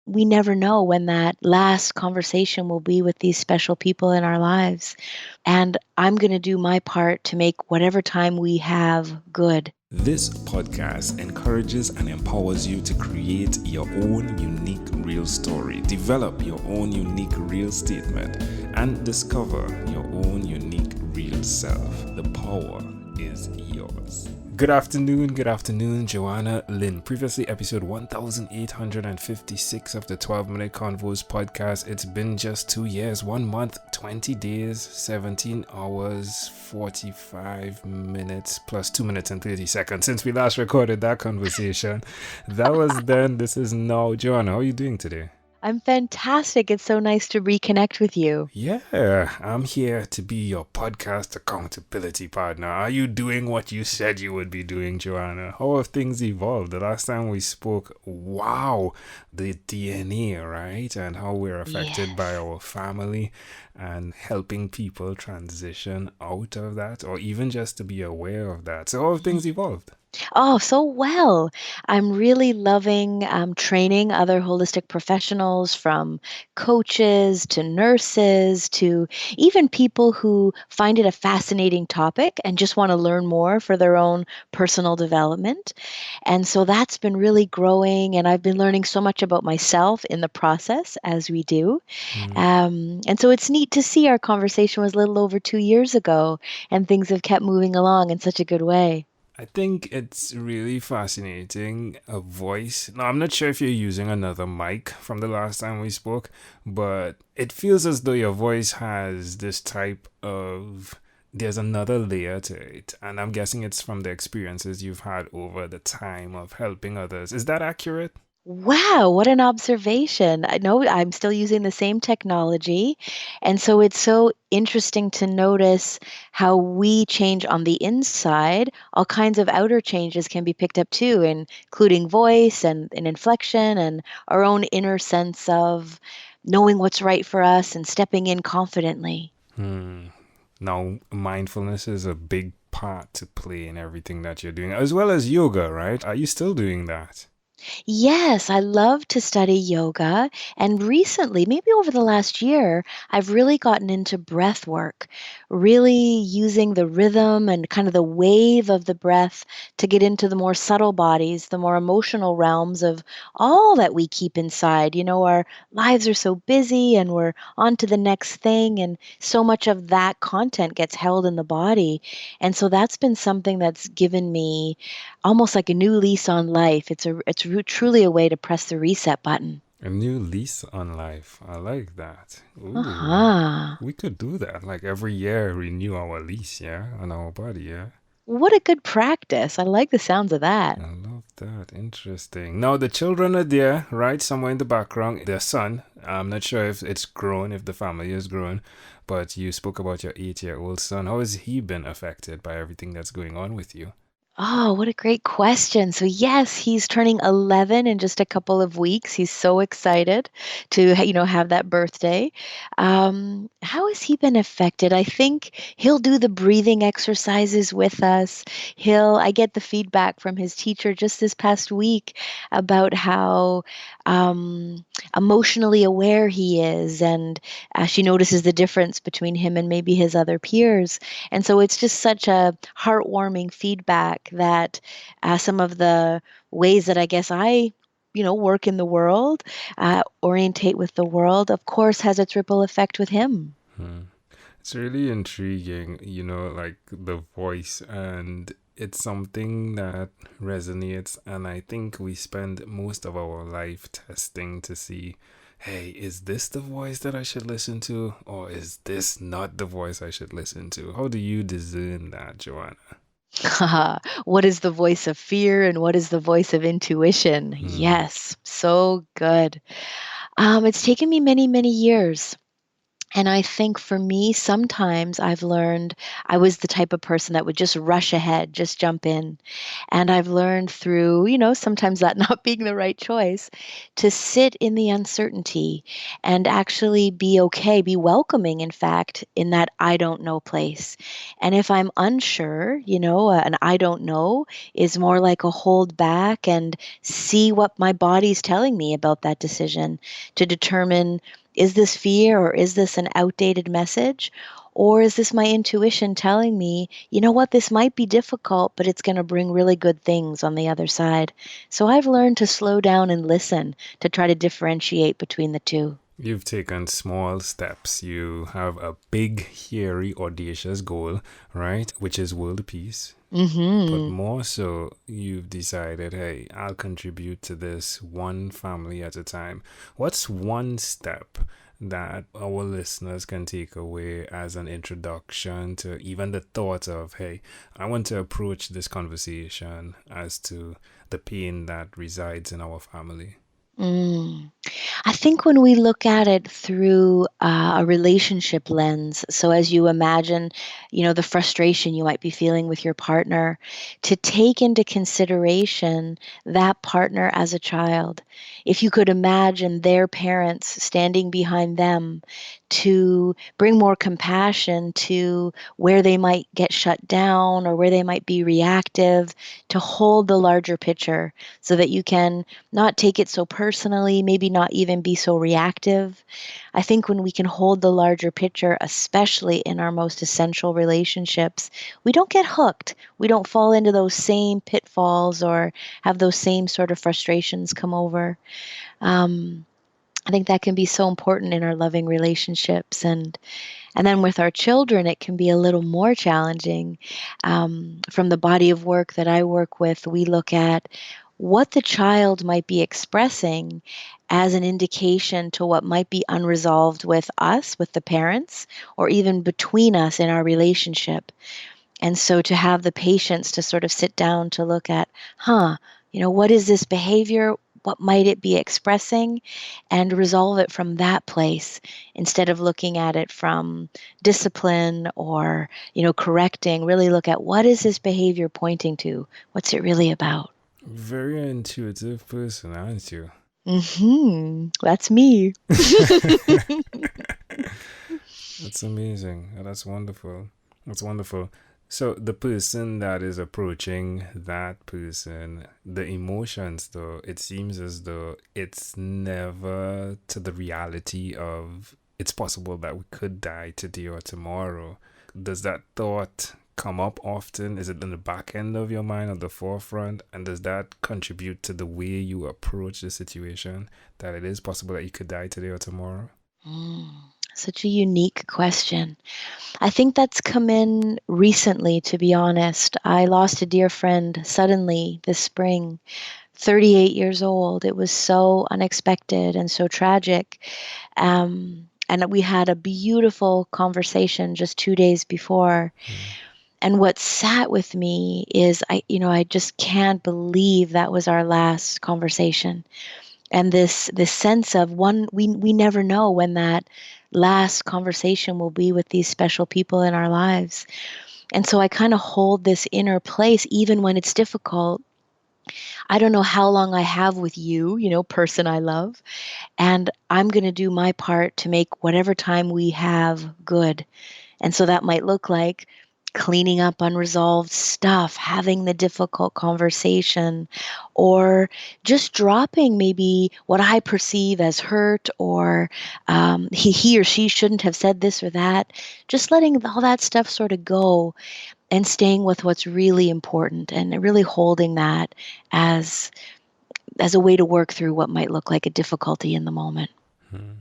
we never know when that last conversation will be with these special people in our lives. And I'm going to do my part to make whatever time we have good. This podcast encourages and empowers you to create your own unique real story, develop your own unique real statement, and discover your own unique real self. The power is yours. Good afternoon, Johanna Lynn. Previously, episode 1856 of the 12-Minute Convos podcast. It's been just 2 years, 1 month, 20 days, 17 hours, 45 minutes, plus 2 minutes and 30 seconds since we last recorded that conversation. That was then. This is now. Johanna, how are you doing today? I'm fantastic. It's so nice to reconnect with you. Yeah, I'm here to be your podcast accountability partner. Are you doing what you said you would be doing, Johanna? How have things evolved? The last time we spoke, wow, the DNA, right? And how we're affected by Yes. our family and helping people transition out of that, or even just to be aware of that. So how have things evolved? Oh, so well. I'm really loving training other holistic professionals, from coaches to nurses to even people who find it a fascinating topic and just want to learn more for their own personal development. And so that's been really growing, and I've been learning so much about myself in the process as we do. And so it's neat to see our conversation was a little over 2 years ago, and things have kept moving along in such a good way. I think it's really fascinating. A voice. Now, I'm not sure if you're using another mic from the last time we spoke, but it feels as though your voice has this type of. There's another layer to it. And I'm guessing it's from the experiences you've had over the time of helping others. Is that accurate? Wow, what an observation. I know I'm still using the same technology. And so it's so interesting to notice how we change on the inside. All kinds of outer changes can be picked up too, including voice and inflection and our own inner sense of knowing what's right for us and stepping in confidently. Now, mindfulness is a big part to play in everything that you're doing, as well as yoga, right? Are you still doing that? Yes, I love to study yoga. And recently, maybe over the last year, I've really gotten into breath work, really using the rhythm and kind of the wave of the breath to get into the more subtle bodies, the more emotional realms of all that we keep inside. Our lives are so busy and we're on to the next thing, and so much of that content gets held in the body. And so that's been something that's given me almost like a new lease on life. Truly a way to press the reset button. A new lease on life. I like that. Ooh, Uh-huh. we could do that. Like every year, renew our lease, yeah, on our body, yeah. What a good practice. I like the sounds of that. I love that. Interesting. Now the children are there, right? Somewhere in the background. Their son. I'm not sure if it's grown, if the family is grown, but you spoke about your 8-year-old son. How has he been affected by everything that's going on with you? Oh, what a great question. So yes, he's turning 11 in just a couple of weeks. He's so excited to, have that birthday. How has he been affected? I think he'll do the breathing exercises with us. I get the feedback from his teacher just this past week about how um, emotionally aware he is, and she notices the difference between him and maybe his other peers. And so it's just such a heartwarming feedback that some of the ways that I guess I, work in the world, orientate with the world, of course, has its ripple effect with him. It's really intriguing, like the voice, and it's something that resonates. And I think we spend most of our life testing to see, hey, is this the voice that I should listen to? Or is this not the voice I should listen to? How do you discern that, Joanna? What is the voice of fear and what is the voice of intuition? Hmm. Yes, so good. It's taken me many, many years And I think for me, sometimes I've learned I was the type of person that would just rush ahead, just jump in. And I've learned through, sometimes that not being the right choice, to sit in the uncertainty and actually be okay, be welcoming, in fact, in that I don't know place. And if I'm unsure, an I don't know is more like a hold back and see what my body's telling me about that decision to determine, is this fear or is this an outdated message? Or is this my intuition telling me, you know what, this might be difficult, but it's going to bring really good things on the other side? So I've learned to slow down and listen to try to differentiate between the two. You've taken small steps. You have a big, hairy, audacious goal, right? Which is world peace. But Mm-hmm. more so, you've decided, hey, I'll contribute to this one family at a time. What's one step that our listeners can take away as an introduction to even the thought of, hey, I want to approach this conversation as to the pain that resides in our family? Mm. I think when we look at it through a relationship lens, so as you imagine, the frustration you might be feeling with your partner, to take into consideration that partner as a child. If you could imagine their parents standing behind them to bring more compassion to where they might get shut down or where they might be reactive, to hold the larger picture so that you can not take it so personally, maybe not even be so reactive. I think when we can hold the larger picture, especially in our most essential relationships, we don't get hooked. We don't fall into those same pitfalls or have those same sort of frustrations come over. Um, I think that can be so important in our loving relationships, and then with our children, it can be a little more challenging. From the body of work that I work with, we look at what the child might be expressing as an indication to what might be unresolved with us, with the parents, or even between us in our relationship. And so to have the patience to sort of sit down to look at, what is this behavior? What might it be expressing? And resolve it from that place instead of looking at it from discipline or, correcting. Really look at, what is this behavior pointing to? What's it really about? Very intuitive person, aren't you? That's me. That's amazing. That's wonderful. That's wonderful. So the person that is approaching that person, the emotions though, it seems as though it's never to the reality of it's possible that we could die today or tomorrow. Does that thought come up often? Is it in the back end of your mind or the forefront? And does that contribute to the way you approach the situation, that it is possible that you could die today or tomorrow? Mm, Such a unique question. I think that's come in recently, to be honest. I lost a dear friend suddenly this spring, 38 years old. It was so unexpected and so tragic. And we had a beautiful conversation just 2 days before. Hmm. And what sat with me is I just can't believe that was our last conversation. And this sense of, one, we never know when that last conversation will be with these special people in our lives. And so I kind of hold this inner place even when it's difficult. I don't know how long I have with you, person I love, and I'm going to do my part to make whatever time we have good. And so that might look like cleaning up unresolved stuff, having the difficult conversation, or just dropping maybe what I perceive as hurt, or he or she shouldn't have said this or that. Just letting all that stuff sort of go and staying with what's really important and really holding that as as a way to work through what might look like a difficulty in the moment. Hmm.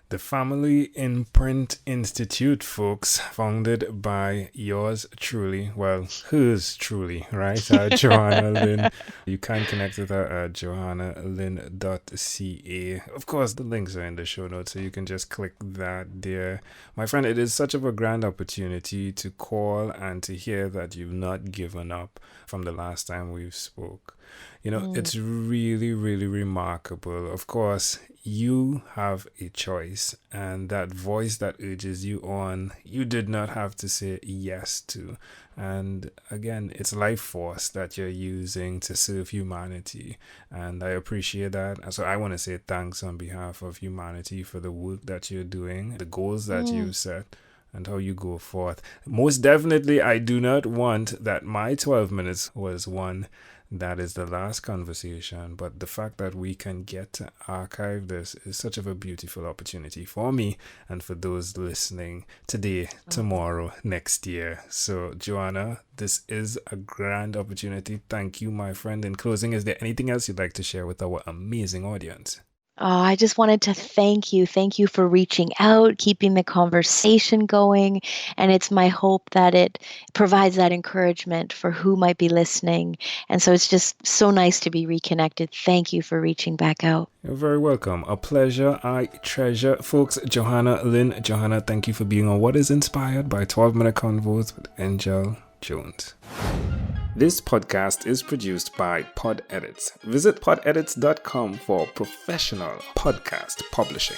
The Family Imprint Institute, folks, founded by yours truly, well, hers truly, right? Johanna Lynn. You can connect with her at johannalynn.ca. Of course, the links are in the show notes, so you can just click that there. My friend, it is such of a grand opportunity to call and to hear that you've not given up from the last time we've spoke. Mm. It's really, really remarkable. Of course, you have a choice, and that voice that urges you on, you did not have to say yes to. And again, it's life force that you're using to serve humanity. And I appreciate that. And so I want to say thanks on behalf of humanity for the work that you're doing, the goals that you've set, and how you go forth. Most definitely, I do not want that my 12 minutes was one that is the last conversation, but the fact that we can get to archive this is such of a beautiful opportunity for me and for those listening today, tomorrow, next year. So, Johanna, this is a grand opportunity. Thank you, my friend. In closing, is there anything else you'd like to share with our amazing audience? Oh, I just wanted to thank you. Thank you for reaching out, keeping the conversation going. And it's my hope that it provides that encouragement for who might be listening. And so it's just so nice to be reconnected. Thank you for reaching back out. You're very welcome. A pleasure. I treasure. Folks, Johanna, thank you for being on What is Inspired by 12-Minute Convos with Angel Jones. This podcast is produced by Pod Edits. Visit podedits.com for professional podcast publishing.